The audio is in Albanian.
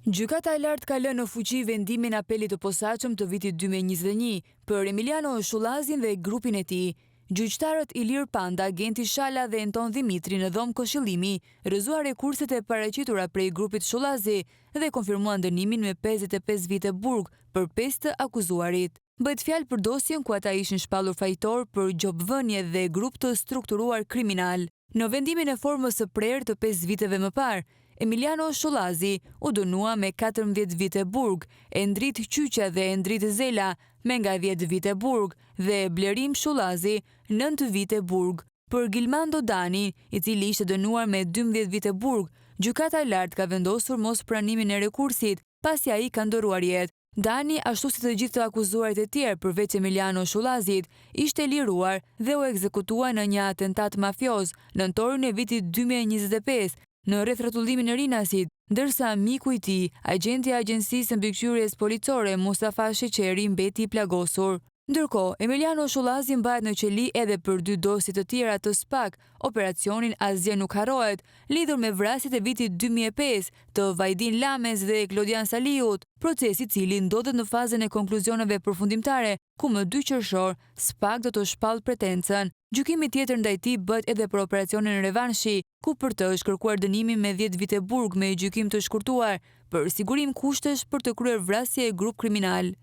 Gjykata e lartë ka lënë në fuqi vendimin apelit të posaçëm të vitit 2021 për Emiliano Shullazin dhe grupin e tij. Gjyqtarët Ilir Panda, Genti Shala dhe Anton Dimitri në dhomë këshillimi rrëzuar rekurset e paraqitura prej grupit Shullazi dhe konfirmuan dënimin me 55 vite burg për 5 të akuzuarit. Bëhet fjalë për dosjen ku ata ishin shpallur fajtor për gjobvënie dhe grup të strukturuar kriminal. Në vendimin e formës së prerë të 5 viteve më parë, Emiliano Shullazi u dënua me 14 vite burg, Endrit Qyqja dhe Endrit Zela me nga 10 vite burg dhe Blerim Shullazi 9 vite burg. Për Gilmando Dani, i cili ishte dënuar me 12 vite burg, gjykata e lartë ka vendosur mos pranimin e rekursit, pasi ai ka ndëruar jetë. Dani, ashtu si të gjithë të akuzuarit e tjerë përveç Emiliano Shullazit, ishte liruar dhe u ekzekutua në një atentat mafioz në nëntorin e vitit 2025 në rreth rrotullimin e Rinasit, ndërsa miku i tij, agenti i Agjencisë Mbikëqyrjes Policore Mustafa Sheqeri mbeti i plagosur. Ndërkohë, Emiliano Shullazi mbahet në qeli edhe për 2 dosje të tjera të SPAK, operacionin Asgjë nuk harrohet, lidhur me vrasjet e vitit 2005 të Vajdin Lames dhe Klodian Saliut, procesi i cili ndodhet në fazën e konkluzioneve përfundimtare, ku më 2 qershor SPAK do të shpallë pretencën. Gjykimi tjetër ndaj tij bëhet edhe për operacionin Revanshi, ku për të është kërkuar dënimi me 10 vite burg me gjykim të shkurtuar për sigurim kushtesh për të kryer vrasje e grup kriminal.